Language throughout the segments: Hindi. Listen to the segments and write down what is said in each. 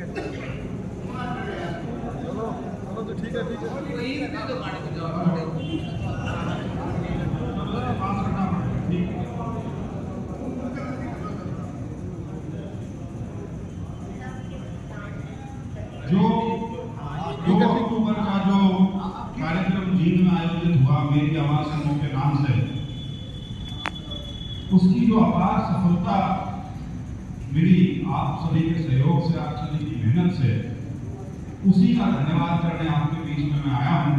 तो ठीक है जो 2 अक्टूबर का जो कार्यक्रम जींद में आयोजित हुआ मेरी आवाज समूह के नाम से, उसकी जो अपार सफलता मिली आप सभी के सहयोग से, आप सभी की मेहनत से, उसी का धन्यवाद करने आपके बीच में मैं आया हूं।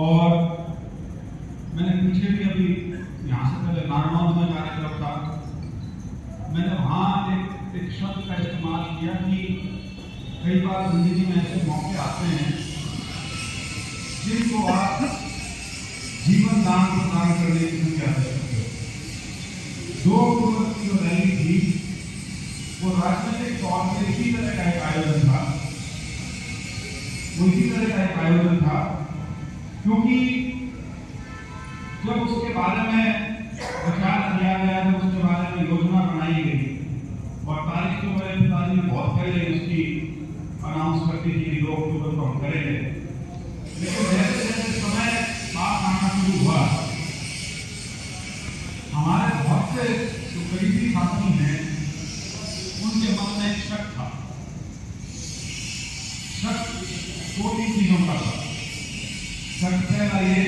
और मैंने पीछे भी अभी यहाँ से पहले नारनौल में कार्यक्रम था, मैंने वहाँ एक शब्द का इस्तेमाल किया कि कई बार जिंदगी में ऐसे मौके आते हैं जिनको आप जीवन दान प्रदान करने की संख्या दे सकते हो। 2 अक्टूबर की जो रैली थी वो राजनीतिक तौर पर इसी तरह का एक आयोजन था, क्योंकि जब उसके बारे में विचार किया गया, जब उसके बारे में योजना बनाई गई और तारीख तो मेरे पिताजी ने बहुत पहले उसकी अनाउंस कर दी थी 2 अक्टूबर को हम करेंगे, लेकिन जैसे जैसे समय पास आना शुरू हुआ, हमारे बहुत से जो करीबी साथी हैं उनके मन में एक शक था। शक 2-3 चीजों का था। शक पहला ये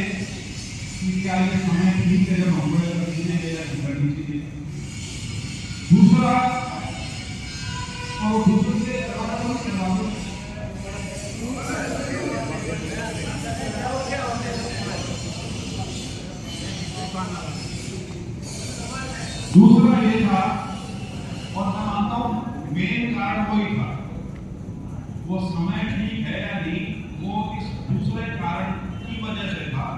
कि क्या ये समय ठीक है जब हम बड़े करनी चाहिए। दूसरा, और दूसरे से दूसरा ये था, और मैं मानता हूं मेन कारण वही था, वो समय ठीक है या नहीं, वो इस दूसरे कारण की वजह से था।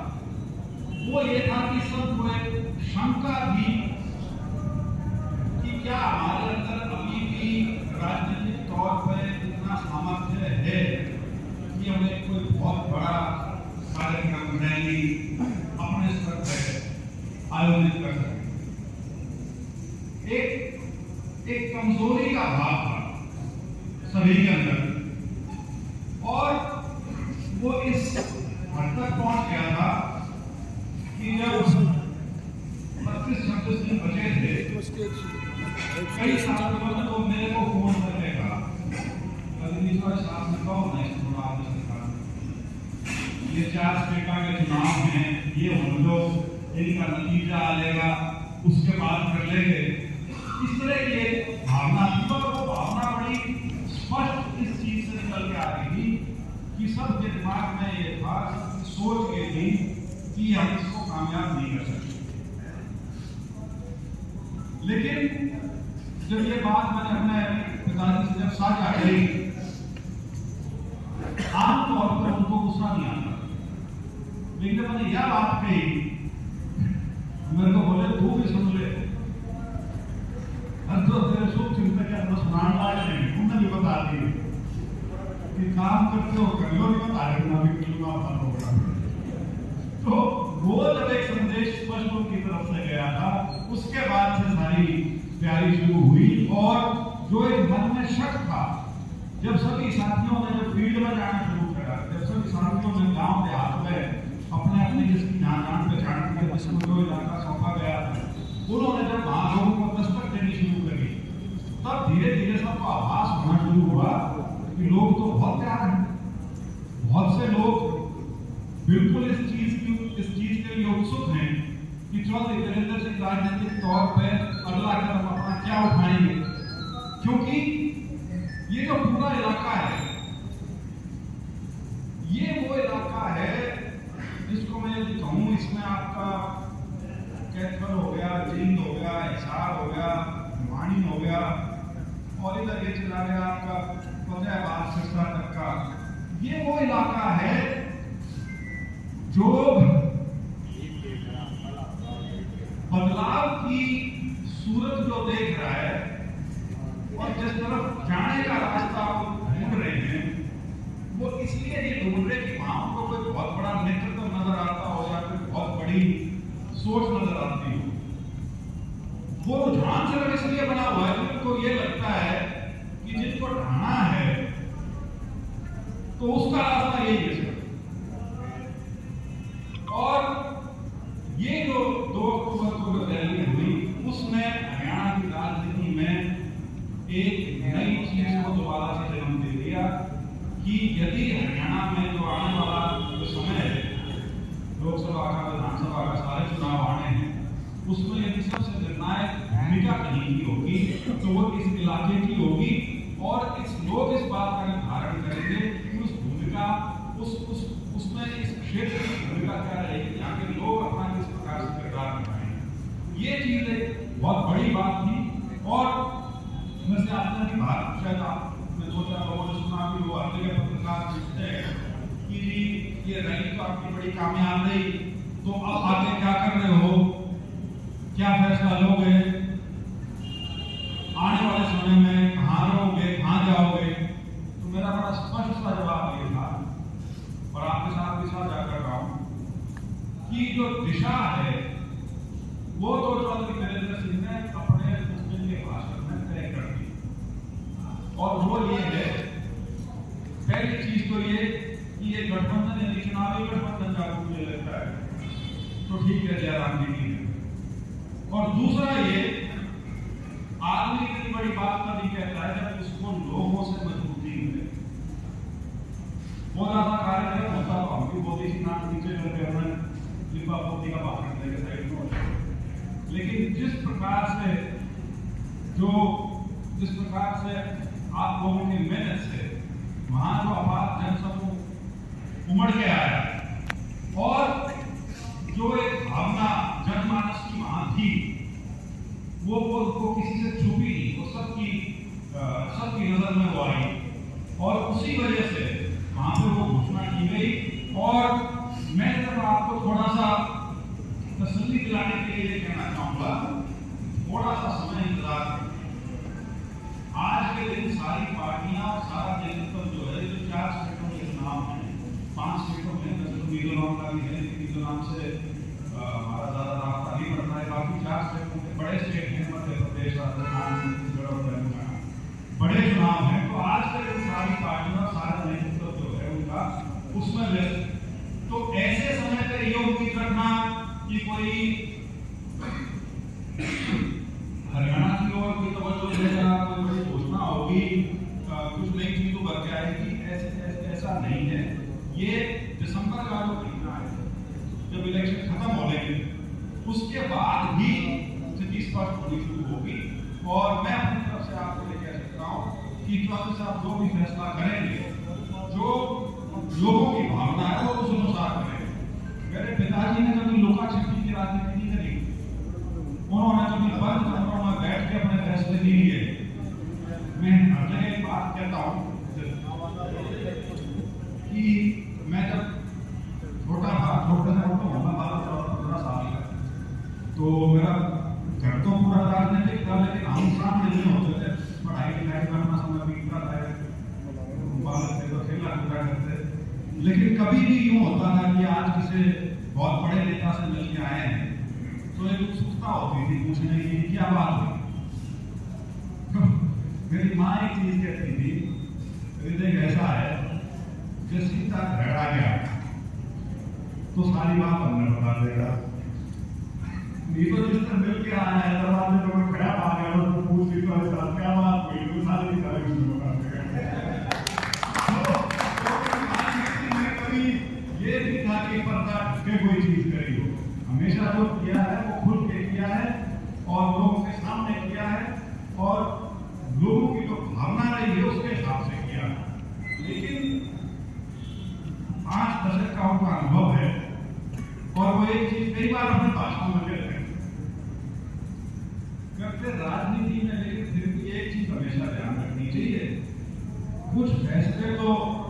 वो ये था कि सबको एक शंका थी कि क्या हमारे अंदर अभी भी राजनीतिक तौर पर इतना सामर्थ्य है कि हमें कोई बहुत बड़ा कार्यक्रम रैली अपने स्तर पर आयोजित कर सके। एक कमजोरी का भाव था सभी के अंदर, और वो इस हद तक पहुंच गया था कि जब 25-26 दिन बचे थे, कई साथियों ने तो मेरे को फोन करके कहा, साहब ने कहो नहीं थोड़ा ये 4 स्टेटा के चुनाव हैं, ये हम लोग इनका नतीजा आएगा उसके बाद कर लेंगे। इस तरह की भावना थी, और वो भावना बड़ी स्पष्ट इस चीज से निकल के आ रही थी कि सबके दिमाग में ये था, सोच ये थी कि हम इसको कामयाब नहीं कर सकते। लेकिन जब ये बात मैंने अपने पिताजी से जब साझा करी, आमतौर पर उनको गुस्सा नहीं आता, लेकिन मैंने यह बात कही, मेरे को बोले तू भी सुन ले, तो तेरे शुभ चिंतक के अंदर सुनाने वाले नहीं, उन्होंने भी बता दी कि काम करते हो कर लो, नहीं बता रहे ना भी कर लो अपना प्रोग्राम। तो वो जब एक संदेश स्पष्ट उनकी तरफ से गया था, उसके बाद से सारी तैयारी शुरू हुई। और जो एक मन में शक था, जब सभी साथियों ने जब फील्ड में जाना शुरू करा, जब सभी साथियों ने गांव देहात में अपने अपने जिसकी जान पहचान के जिसको जो इलाका सौंपा गया था, उन्होंने जब वहां लोगों को दस्तक देनी शुरू करी, तब धीरे धीरे सबको आभास होना शुरू हुआ कि लोग तो बहुत तैयार हैं, बहुत से लोग बिल्कुल इस चीज के लिए उत्सुक हैं कि चौधरी वीरेंद्र सिंह राजनीतिक तौर पर अगला कदम अपना क्या उठाएंगे। क्योंकि ये जो पूरा इलाका है, ये वो इलाका है जिसको मैं यदि कहूँ, इसमें आपका कैथल हो गया, जींद हो गया, हिसार हो गया, मानी हो गया, और इधर ये चला गया आपका फतेहाबाद सिरसा तक का, ये वो इलाका है जो बदलाव की सूरत जो देख रहा है, और जिस तरफ जाने का रास्ता वो ढूंढ रहे हैं, वो इसलिए नहीं ढूंढ रहे कि वहां उनको कोई बहुत बड़ा नेतृत्व नजर आता हो या कोई बहुत बड़ी सोच नजर आती हो। वो रुझान सिर्फ इसलिए बना हुआ है कि उनको ये लगता है कि जिनको ढाना है कि यदि हरियाणा में जो आने वाला जो समय है, लोकसभा का, विधानसभा का, सारे चुनाव आने हैं, उसमें यदि सबसे निर्णायक भूमिका कहीं की होगी तो वो इस इलाके की होगी। और लोग इस बात का निर्धारण करेंगे कि उस भूमिका उसमें इस क्षेत्र की भूमिका क्या रहेगी, यहाँ के लोग अपना किस प्रकार से किरदार निभाएंगे। ये चीज एक बहुत बड़ी बात थी। और वैसे आपने भी बात शायद आपने 2-4 लोगों ने सुना कि वो अन्य पत्रकार पूछते हैं कि जी ये रैली तो आपकी बड़ी कामयाब रही, तो अब आगे क्या कर रहे हो, क्या फैसला लोगे, आने वाले समय में कहाँ रहोगे, कहाँ जाओगे। तो मेरा बड़ा स्पष्ट सा जवाब ये था और आपके साथ भी साझा कर रहा हूं कि जो दिशा है वो तो चौधरी वीरेंद्र सिंह ने अपने उस दिन के भाषण में तय कर दी। और वो ये है, पहली चीज तो ये कि ये गठबंधन यानी चुनावी गठबंधन का मुझे लगता है तो ठीक है, जयराम जी की। और दूसरा ये आदमी इतनी बड़ी बात कभी कहता है जब उसको लोगों से मजबूती मिले। बहुत ज्यादा कार्यक्रम होता तो हम भी मोदी जी नाम नीचे करके हमने लिपा पोती का भाषण देकर साइड में, लेकिन जिस प्रकार से आप लोगों की मेहनत से वहां जो अपार जनसमूह उमड़ के आया और जो एक भावना जनमानस की वहां थी वो किसी से छुपी नहीं, वो सबकी नजर में वो आई। और उसी वजह से वहां पे वो घोषणा की गई। और मैं जब आपको थोड़ा सा तसल्ली दिलाने के लिए कहना चाहूंगा, थोड़ा सा समय इंतजार करें। आज के दिन सारी पार्टियां और सारा नेतृत्व जो है, जो 4 स्टेटों के चुनाव हैं, 5 स्टेटों में मिजोरम का भी है, मिजोरम से हमारा ज्यादा रास्ता नहीं पड़ता है। बाकी 4 स्टेटों के बड़े स्टेट हैं, मध्य प्रदेश, राजस्थान, छत्तीसगढ़ और तेलंगाना, बड़े चुनाव हैं। तो आज के दिन सारी पार्टियां, सारा नेतृत्व जो है उनका उसमें व्यस्त। तो ऐसे समय पर ये उम्मीद रखना कि कोई हरियाणा की ओर कोई तवज्जो देगा, कोई बड़ी घोषणा होगी, कुछ नई चीज तो बन जाएगी, ऐसा नहीं है। ये दिसंबर का जो महीना है, जब इलेक्शन खत्म हो लेंगे उसके बाद ही स्थिति स्पष्ट होनी शुरू होगी। और मैं अपनी तरफ से आपको ये कह सकता हूँ कि चौधरी साहब जो भी फैसला करेंगे, जो लोगों की भावना है वो उस अनुसार करेंगे। मेरे पिताजी ने कभी लुका छिपी की राजनीति नहीं करी, उन्होंने कभी बंद कमरों में बैठ के अपने फैसले नहीं लिए। मैं हर जगह एक बात कहता हूँ कि मैं जब छोटे से होगा 12-15 साल का, तो मेरा घर तो पूरा राजनीतिक था, लेकिन हम सामने नहीं होते थे, पढ़ाई लिखाई में अपना समय बीतता था, बालक थे तो खेला कूदा करते। लेकिन कभी भी यूं होता था कि आज किसी बहुत बड़े नेता से मिल के आए हैं तो एक उत्सुकता होती थी पूछने की क्या बात हुई। मेरी माँ एक चीज कहती थी, हृदय ऐसा है कि सीता घर आ गया तो सारी बात हमने बता देगा। ये तो जिससे मिल के आया है, दरवाजे पे कोई खड़ा आ गया तो पूछ ली तो ऐसा क्या बात हुई, तो सारी की सारी चीजें बता देगा। कभी ये नहीं था कि पर्दा ढके कोई चीज करी हो, हमेशा जो किया है वो खुल के किया है और लोगों के सामने किया है और लोगों की जो भावना रही है उसके हिसाब से किया। लेकिन 5 दशक का उनका अनुभव है और वो एक चीज कई बार अपने भाषणों में कहते हैं राजनीति में। लेकिन फिर भी एक चीज हमेशा ध्यान रखनी चाहिए, कुछ फैसले तो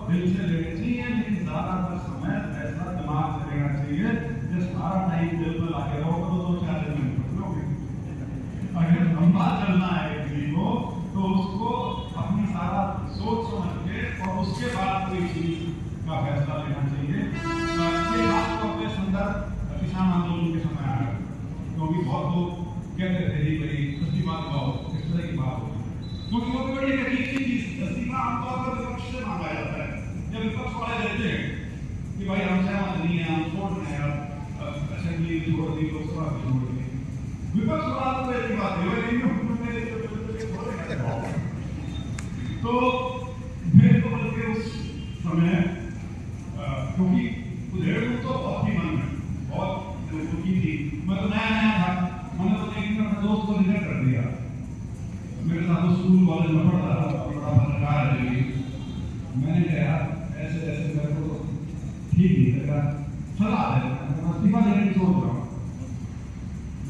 दिल से लेने चाहिए, लेकिन ज्यादातर समय फैसला दिमाग से लेना चाहिए। जो सारा टाइम दिल में लाके रहोगे तो 2-4 दिन में निकलोगे। अगर लंबा चलना है किसी को तो उसको अपनी सारा सोच समझ के और उसके बाद कोई चीज का फैसला लेना चाहिए। ये बात तो अपने संदर्भ किसान आंदोलन के समय आया, क्योंकि बहुत लोग कहते थे ही भाई इस्तीफा दबाओ, इस तरह की बात होती, क्योंकि वो बड़ी हकीकी चीज। इस्तीफा आमतौर पर विपक्ष से मांगा जाता है, जब विपक्ष वाले देते हैं कि भाई हम सहमत नहीं है, हम छोड़ रहे हैं, असेंबली छोड़ दी, लोकसभा छोड़ दी, विपक्ष वाला तो ऐसी बात है तो फिर तो बल्कि उस समय क्योंकि उधेड़ू तो बहुत ही मन में बहुत रुकी थी। मैं तो नया नया था, मैंने तो एक दिन अपने दोस्त को रिजेक्ट कर दिया। मेरे साथ वो स्कूल कॉलेज में पढ़ता था, बड़ा पत्रकार है। मैंने कहा ऐसे ऐसे मेरे को तो ठीक नहीं लगा, सलाह है, मैं इस्तीफा देने की सोच रहा हूँ।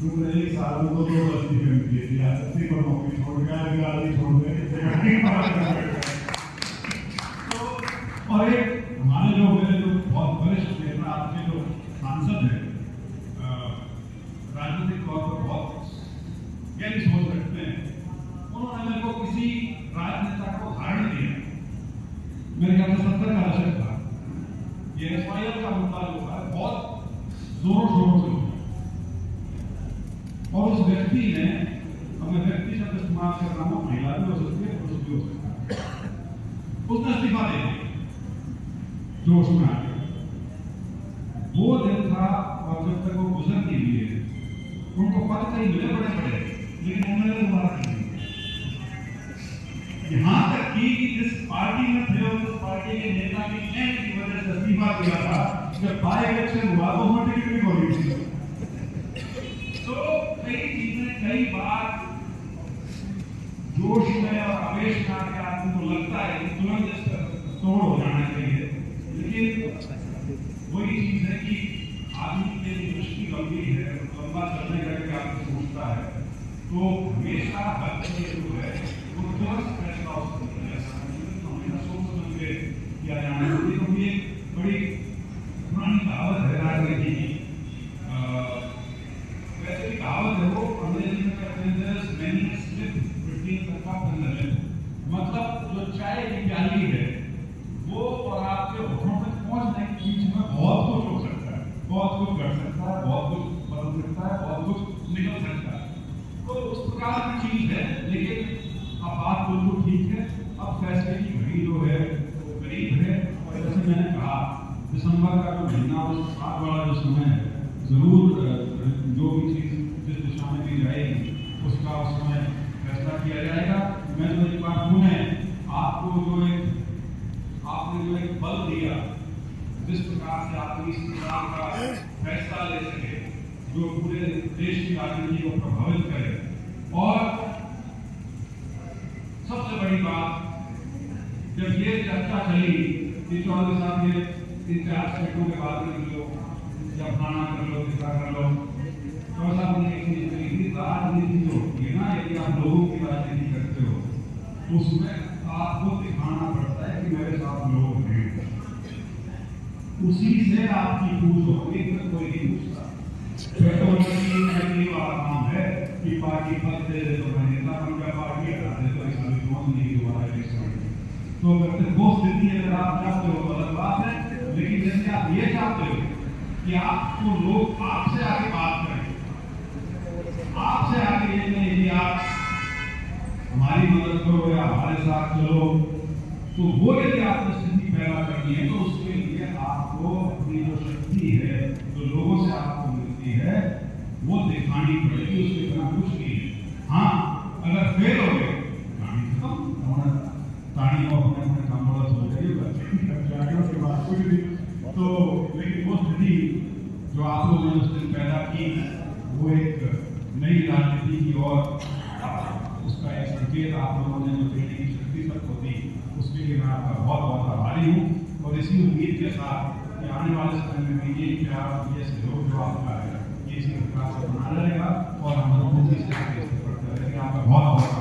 दूसरे एक साल में तो 2 इस्तीफे दिए थे, आज 80 पर नौकरी छोड़ गया, गाड़ी छोड़ गया। और एक हमारे जो मेरे जो बहुत वरिष्ठ नेता आपके जो सांसद हैं, राजनीतिक तौर पर बहुत गहरी सोच रखते हैं, उन्होंने मेरे को किसी राजनेता को उदाहरण दिया। मेरे ख्याल से 70 का दशक था, ये एसवाईएल का मुद्दा जो है बहुत जोरों शोरों से उठा और उस व्यक्ति ने, हमें व्यक्ति शब्द इस्तेमाल कर रहा हूँ, महिला भी हो सकती है, पुरुष भी हो सकता है, उसने इस्तीफा दे दिया जोश में आ गया। वो दिन था और जब तक वो गुजर नहीं लिए उनको पद कहीं मिले बड़े बड़े, लेकिन उन्होंने दोबारा नहीं। यहाँ तक कि जिस पार्टी में थे और उस पार्टी के नेता की एंड की वजह से इस्तीफा दिया था, जब बाय इलेक्शन हुआ तो उन्होंने टिकट भी खोली थी। तो कई चीजें कई बार जोश में और आवेश में आके आदमी को लगता है कि तुरंत इस पर तोड़ हो जाना चाहिए, लेकिन वही चीज है कि आदमी की दृष्टि गंभीर है, लंबा चलने करके आपको सोचता है, तो हमेशा हर चीज जो है वो तुरंत फैसला हो सकता है। हमेशा सोच समझ के किया जाना चाहिए, क्योंकि एक बड़ी पुरानी कहावत है राजनीति की, वैसे भी कहावत है वो, अंग्रेजी में कहते हैं there is many slip between the cup and the lip, मतलब जो चाय की प्याली है वो और आपके होठों तक पहुंचने के बीच में बहुत कुछ हो सकता है, बहुत कुछ कर सकता है, बहुत कुछ बदल सकता है, बहुत कुछ निकल सकता है। तो उस प्रकार की चीज है, लेकिन अब बात बिल्कुल ठीक है। अब फैसले की घड़ी जो है वो करीब है, और जैसे मैंने कहा दिसंबर का जो महीना उस साथ वाला जो समय है, जरूर जो भी चीज जिस दिशा में भी जाएगी उसका उस समय फैसला किया जाएगा। मैं तो एक बार पुनः आपको जो आपने जो एक बल दिया, जिस प्रकार से आप इस प्रकार का फैसला ले सके जो पूरे देश की राजनीति को प्रभावित करे, और सबसे बड़ी बात जब ये चर्चा चली कि चौधरी साहब ये 3-4 स्टेटों के बाद में लो या फलाना कर लो, किसा कर लो, तो साहब ने एक चीज कही थी, राजनीति जो होती है ना, यदि आप लोगों की राजनीति करते हो उसमें आपको दिखाना पड़ता है कि मेरे साथ लोग हैं, उसी से आपकी पूछ होगी, कोई नहीं पूछता। वाला काम है कि पार्टी पद दे दे तो मैं नेता बन गया, पार्टी हटा दे तो ऐसा नहीं दोबारा इलेक्शन। तो अगर वो स्थिति अगर आप चाहते हो तो अलग बात है, लेकिन जैसे आप ये चाहते हो कि आपको लोग आपसे आगे बात करें, आपसे आगे ये नहीं कि आप हमारी मदद करो या हमारे साथ चलो, तो वो यदि आपको स्थिति पैदा करनी है तो उसके लिए आपको अपनी जो शक्ति है जो लोगों से आपको मिलती है वो दिखानी पड़ेगी, उसके बिना कुछ नहीं है। हाँ, अगर फेल हो गए कहानी खत्म, ताड़ी को अपने अपने काम बड़ा हो जाइए, उसके बाद कुछ नहीं। तो लेकिन वो स्थिति जो आप लोगों ने उस दिन पैदा की वो एक नई राजनीति की ओर उसका एक संकेत आप लोगों ने जो देने की शक्ति तक होती, उसके लिए मैं आपका बहुत बहुत आभारी हूँ। और इसी उम्मीद के साथ कि आने वाले समय में भी ये प्यार, ये सहयोग जो आपका है ये इसी प्रकार से बना रहेगा और हम लोगों को इस तरह से आपका बहुत बहुत